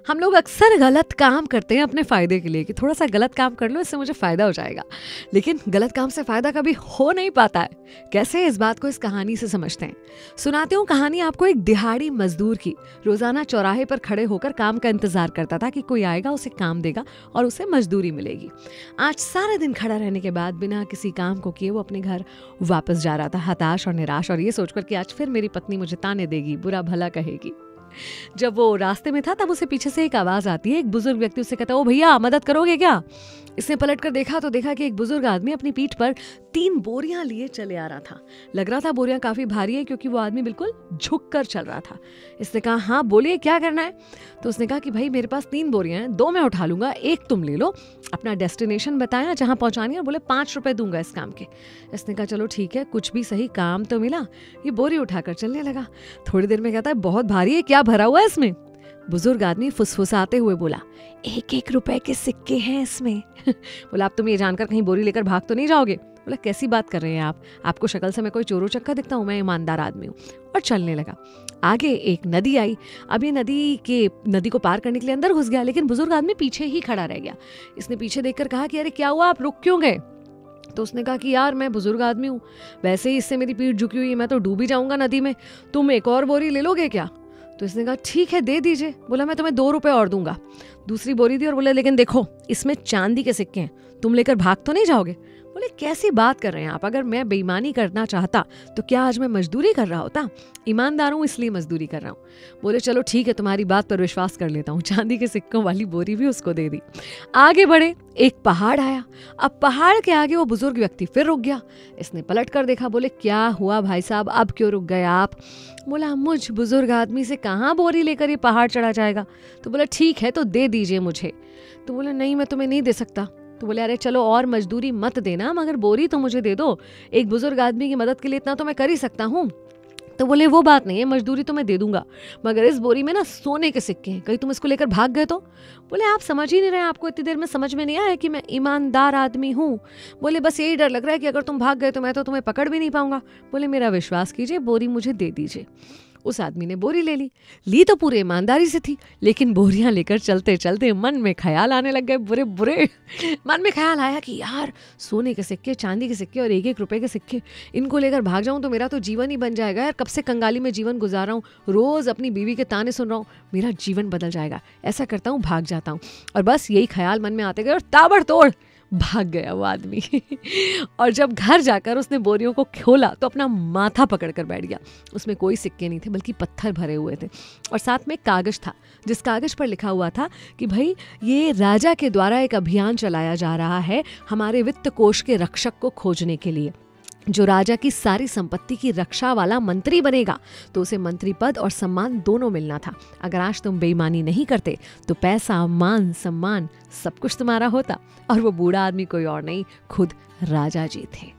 हम लोग अक्सर गलत काम करते हैं अपने फ़ायदे के लिए कि थोड़ा सा गलत काम कर लो, इससे मुझे फ़ायदा हो जाएगा। लेकिन गलत काम से फ़ायदा कभी हो नहीं पाता है। कैसे, इस बात को इस कहानी से समझते हैं। सुनाती हूँ कहानी आपको एक दिहाड़ी मजदूर की। रोज़ाना चौराहे पर खड़े होकर काम का इंतज़ार करता था कि कोई आएगा, उसे काम देगा और उसे मजदूरी मिलेगी। आज सारा दिन खड़ा रहने के बाद बिना किसी काम को किए वो अपने घर वापस जा रहा था, हताश और निराश, और ये सोचकर कि आज फिर मेरी पत्नी मुझे ताने देगी, बुरा भला कहेगी। जब वो रास्ते में था तब उसे पीछे से एक आवाज आती है। एक बुजुर्ग व्यक्ति उससे कहता है, ओ भैया, मदद करोगे क्या? इसने पलट कर देखा तो देखा कि एक बुजुर्ग आदमी अपनी पीठ पर 3 बोरियां लिए चले आ रहा था। लग रहा था बोरियां काफी भारी है क्योंकि वो आदमी बिल्कुल झुक कर चल रहा था। इसने कहा, हाँ बोलिए, क्या करना है? तो उसने कहा कि भाई मेरे पास 3 बोरियां हैं, 2 मैं उठा लूंगा, 1 तुम ले लो। अपना डेस्टिनेशन बताया जहां पहुंचानी है, बोले 5 रुपए दूंगा इस काम के। इसने कहा चलो ठीक है, कुछ भी सही, काम तो मिला। ये बोरी उठाकर चलने लगा। थोड़ी देर में कहता है, बहुत भारी है, क्या भरा हुआ है इसमें? बुजुर्ग आदमी फुसफुसाते हुए बोला, 1-1 रुपए के सिक्के हैं इसमें। बोला, आप तुम ये जानकर कहीं बोरी लेकर भाग तो नहीं जाओगे? बोला, कैसी बात कर रहे हैं आप? आपको शक्ल से मैं कोई चोरो चक्का दिखता हूँ? मैं ईमानदार आदमी हूँ। और चलने लगा। आगे एक नदी आई। अब ये नदी को पार करने के लिए अंदर घुस गया, लेकिन बुजुर्ग आदमी पीछे ही खड़ा रह गया। इसने पीछे देखकर कहा कि अरे क्या हुआ, आप रुक क्यों गए? तो उसने कहा कि यार मैं बुजुर्ग आदमी हूँ, वैसे ही इससे मेरी पीठ झुकी हुई है, मैं तो डूब ही जाऊंगा नदी में, तुम एक और बोरी ले लोगे क्या? तो इसने कहा ठीक है, दे दीजिए। बोला, मैं तुम्हें 2 रुपए और दूंगा। दूसरी बोरी दी और बोले, लेकिन देखो इसमें चांदी के सिक्के हैं, तुम लेकर भाग तो नहीं जाओगे? बोले, कैसी बात कर रहे हैं आप? अगर मैं बेईमानी करना चाहता तो क्या आज मैं मजदूरी कर रहा होता? ईमानदार हूं इसलिए मजदूरी कर रहा हूं। बोले, चलो ठीक है, तुम्हारी बात पर विश्वास कर लेता हूँ। चांदी के सिक्कों वाली बोरी भी उसको दे दी। आगे बढ़े, एक पहाड़ आया। अब पहाड़ के आगे वो बुजुर्ग व्यक्ति फिर रुक गया। इसने पलट कर देखा। बोले, क्या हुआ भाई साहब, अब क्यों रुक गए आप? बोला, मुझ बुजुर्ग आदमी से कहाँ बोरी लेकर ये पहाड़ चढ़ा जाएगा? तो बोला, ठीक है तो दे दीजिए मुझे। तो बोला, नहीं मैं तुम्हें नहीं दे सकता। तो बोले, अरे चलो और मजदूरी मत देना, मगर बोरी तो मुझे दे दो। एक बुजुर्ग आदमी की मदद के लिए इतना तो मैं कर ही सकता हूँ। तो बोले, वो बात नहीं है, मजदूरी तो मैं दे दूंगा, मगर इस बोरी में ना सोने के सिक्के हैं, कहीं तुम इसको लेकर भाग गए तो? बोले, आप समझ ही नहीं रहे, आपको इतनी देर में समझ में नहीं आया कि मैं ईमानदार आदमी हूँ? बोले, बस यही डर लग रहा है कि अगर तुम भाग गए तो मैं तो तुम्हें पकड़ भी नहीं पाऊंगा। बोले, मेरा विश्वास कीजिए, बोरी मुझे दे दीजिए। उस आदमी ने बोरी ले ली तो पूरे ईमानदारी से थी, लेकिन बोरियां लेकर चलते चलते मन में ख्याल आने लग गए बुरे बुरे। मन में ख्याल आया कि यार, सोने के सिक्के, चांदी के सिक्के और 1-1 रुपए के सिक्के, इनको लेकर भाग जाऊं तो मेरा तो जीवन ही बन जाएगा। यार, कब से कंगाली में जीवन गुजार रहा हूँ, रोज अपनी बीवी के ताने सुन रहा हूँ, मेरा जीवन बदल जाएगा। ऐसा करता हूँ, भाग जाता हूँ। और बस यही ख्याल मन में आते गए और ताबड़तोड़ भाग गया वो आदमी। और जब घर जाकर उसने बोरियों को खोला तो अपना माथा पकड़कर बैठ गया। उसमें कोई सिक्के नहीं थे, बल्कि पत्थर भरे हुए थे, और साथ में कागज था, जिस कागज पर लिखा हुआ था कि भाई ये राजा के द्वारा एक अभियान चलाया जा रहा है हमारे वित्त कोष के रक्षक को खोजने के लिए। जो राजा की सारी संपत्ति की रक्षा वाला मंत्री बनेगा तो उसे मंत्री पद और सम्मान दोनों मिलना था। अगर आज तुम बेईमानी नहीं करते तो पैसा, मान, सम्मान सब कुछ तुम्हारा होता। और वो बूढ़ा आदमी कोई और नहीं, खुद राजा जी थे।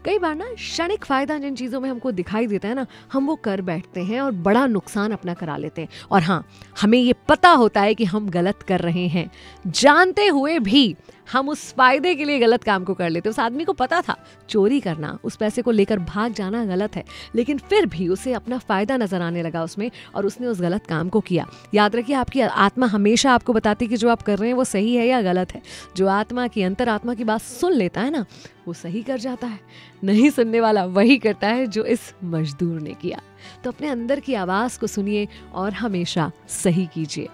कई बार ना क्षणिक फायदा जिन चीज़ों में हमको दिखाई देता है ना, हम वो कर बैठते हैं और बड़ा नुकसान अपना करा लेते हैं। और हाँ, हमें ये पता होता है कि हम गलत कर रहे हैं, जानते हुए भी हम उस फायदे के लिए गलत काम को कर लेते हैं। उस आदमी को पता था चोरी करना, उस पैसे को लेकर भाग जाना गलत है, लेकिन फिर भी उसे अपना फायदा नजर आने लगा उसमें, और उसने उस गलत काम को किया। याद रखिए, आपकी आत्मा हमेशा आपको बताती है कि जो आप कर रहे हैं वो सही है या गलत है। जो आत्मा की, अंतरात्मा की बात सुन लेता है ना, वो सही कर जाता है। नहीं सुनने वाला वही करता है जो इस मजदूर ने किया। तो अपने अंदर की आवाज को सुनिए और हमेशा सही कीजिए।